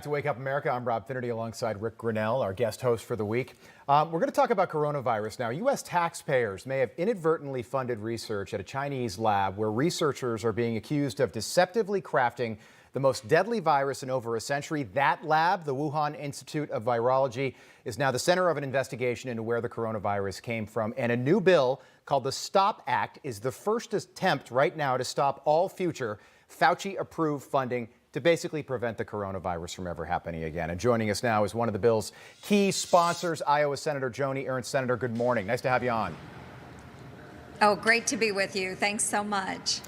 To Wake Up America, I'm Rob Finnerty alongside Rick Grinnell, our guest host for the week. We're going to talk about coronavirus now. U.S. taxpayers may have inadvertently funded research at a Chinese lab where researchers are being accused of deceptively crafting the most deadly virus in over a century. That lab, the Wuhan Institute of Virology, is now the center of an investigation into where the coronavirus came from. And a new bill called the STOP Act is the first attempt right now to stop all future Fauci-approved funding to basically prevent the coronavirus from ever happening again. And joining us now is one of the bill's key sponsors, Iowa Senator Joni Ernst. Senator, good morning. Nice to have you on. Oh, great to be with you. Thanks so much.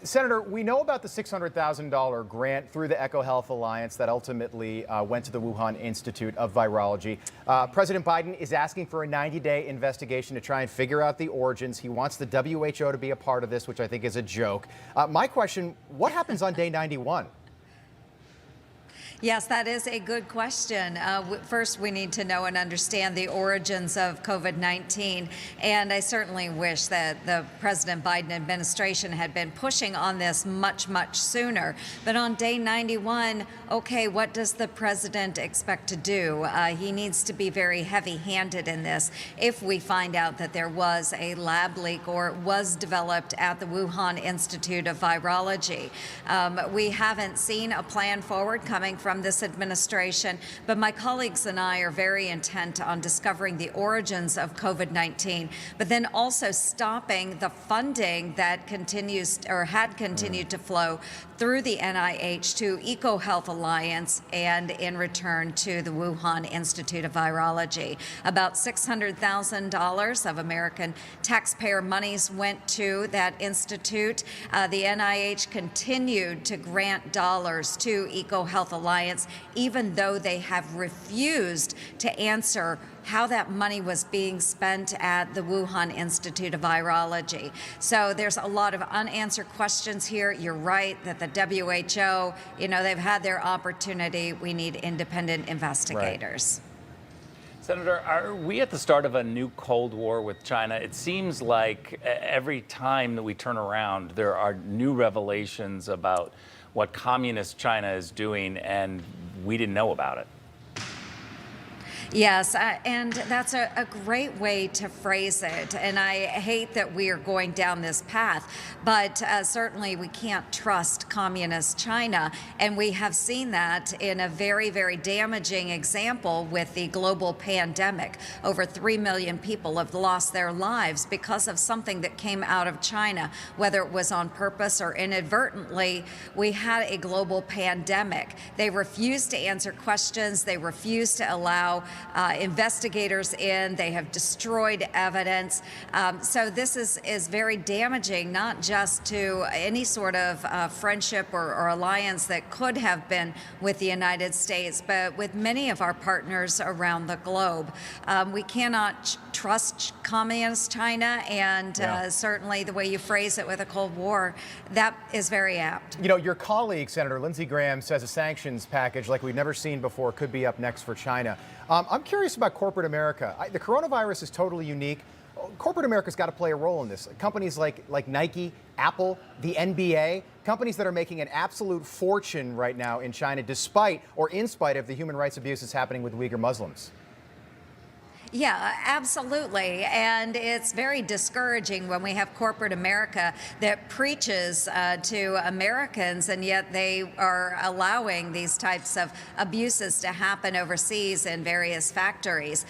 Senator, we know about the $600,000 grant through the EcoHealth Alliance that ultimately went to the Wuhan Institute of Virology. President Biden is asking for a 90-day investigation to try and figure out the origins. He wants the WHO to be a part of this, which I think is a joke. My question, what happens on day 91? Yes, that is a good question. First, we need to know and understand the origins of COVID-19. And I certainly wish that the President Biden administration had been pushing on this much, much sooner. But on day 91, okay, what does the president expect to do? He needs to be very heavy-handed in this. If we find out that there was a lab leak or it was developed at the Wuhan Institute of Virology, we haven't seen a plan forward coming from this administration, but my colleagues and I are very intent on discovering the origins of COVID-19, but then also stopping the funding that continues or had continued to flow through the NIH to EcoHealth Alliance and in return to the Wuhan Institute of Virology. About $600,000 of American taxpayer monies went to that institute. The NIH continued to grant dollars to EcoHealth Alliance, even though they have refused to answer how that money was being spent at the Wuhan Institute of Virology. So there's a lot of unanswered questions here. You're right that the WHO, they've had their opportunity. We need independent investigators. Right. Senator, are we at the start of a new Cold War with China? It seems like every time that we turn around, there are new revelations about what communist China is doing, and we didn't know about it. Yes, and that's a great way to phrase it. And I hate that we are going down this path, but certainly we can't trust communist China. And we have seen that in a very, very damaging example with the global pandemic. Over 3 million people have lost their lives because of something that came out of China, whether it was on purpose or inadvertently. We had a global pandemic. They refused to answer questions. They refused to allow investigators in. They have destroyed evidence. So this is very damaging, not just to any sort of friendship or alliance that could have been with the United States, but with many of our partners around the globe. We cannot trust communist China, and certainly the way you phrase it with a Cold War, that is very apt. Your colleague, Senator Lindsey Graham, says a sanctions package like we've never seen before could be up next for China. I'm curious about corporate America. The coronavirus is totally unique. Corporate America's got to play a role in this. Companies like Nike, Apple, the NBA, companies that are making an absolute fortune right now in China despite or in spite of the human rights abuses happening with Uyghur Muslims. Yeah, absolutely. And it's very discouraging when we have corporate America that preaches to Americans, and yet they are allowing these types of abuses to happen overseas in various factories.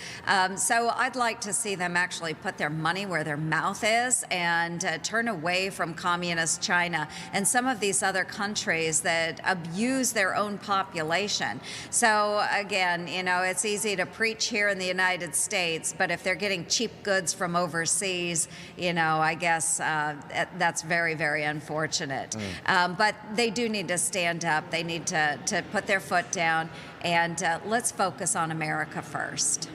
So I'd like to see them actually put their money where their mouth is and turn away from communist China and some of these other countries that abuse their own population. So again, it's easy to preach here in the United States, but if they're getting cheap goods from overseas, I guess that's very, very unfortunate. But they do need to stand up. They need to put their foot down, and let's focus on America first.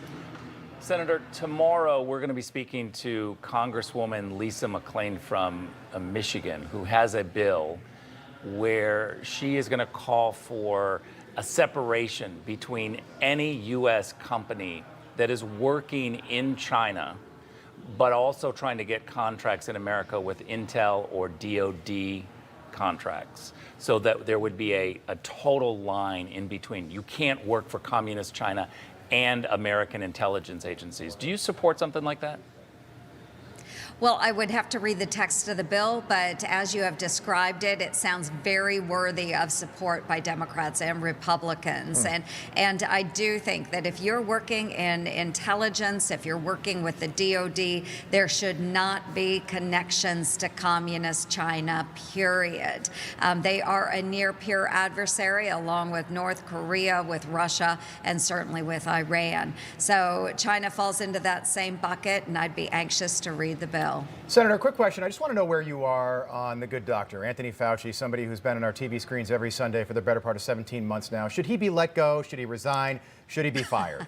Senator, tomorrow we're going to be speaking to Congresswoman Lisa McClain from Michigan, who has a bill where she is going to call for a separation between any U.S. company that is working in China, but also trying to get contracts in America with Intel or DoD contracts so that there would be a total line in between. You can't work for communist China and American intelligence agencies. Do you support something like that? Well, I would have to read the text of the bill, but as you have described it, it sounds very worthy of support by Democrats and Republicans. And I do think that if you're working in intelligence, if you're working with the DOD, there should not be connections to communist China, period. They are a near peer adversary, along with North Korea, with Russia, and certainly with Iran. So China falls into that same bucket, and I'd be anxious to read the bill. Senator, quick question. I just want to know where you are on the good doctor, Anthony Fauci, somebody who's been on our TV screens every Sunday for the better part of 17 months now. Should he be let go? Should he resign? Should he be fired?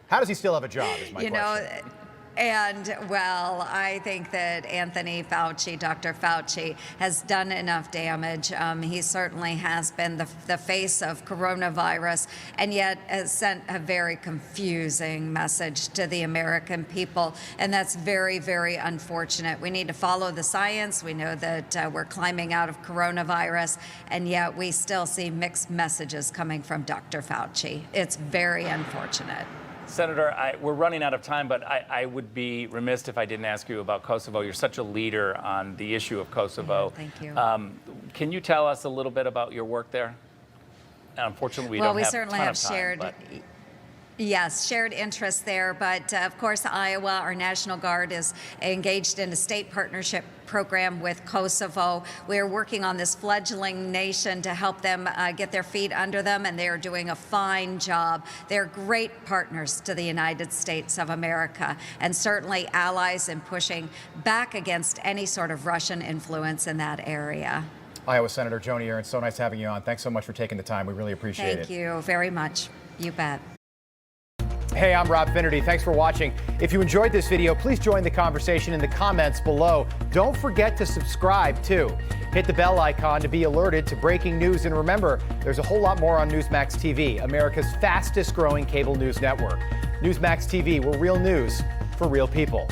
How does he still have a job is my question. And, well, I think that Anthony Fauci, Dr. Fauci, has done enough damage. He certainly has been the face of coronavirus, and yet has sent a very confusing message to the American people. And that's very, very unfortunate. We need to follow the science. We know that we're climbing out of coronavirus, and yet we still see mixed messages coming from Dr. Fauci. It's very unfortunate. Senator, we're running out of time, but I would be remiss if I didn't ask you about Kosovo. You're such a leader on the issue of Kosovo. Yeah, thank you. Can you tell us a little bit about your work there? Unfortunately, we don't have a ton of time. Well, we certainly have shared. Yes, shared interests there. But of course, Iowa, our National Guard, is engaged in a state partnership program with Kosovo. We are working on this fledgling nation to help them get their feet under them, and they are doing a fine job. They're great partners to the United States of America, and certainly allies in pushing back against any sort of Russian influence in that area. Iowa Senator Joni Ernst, so nice having you on. Thanks so much for taking the time. We really appreciate it. Thank you very much. You bet. Hey, I'm Rob Finnerty. Thanks for watching. If you enjoyed this video, please join the conversation in the comments below. Don't forget to subscribe, too. Hit the bell icon to be alerted to breaking news. And remember, there's a whole lot more on Newsmax TV, America's fastest growing cable news network. Newsmax TV, we're real news for real people.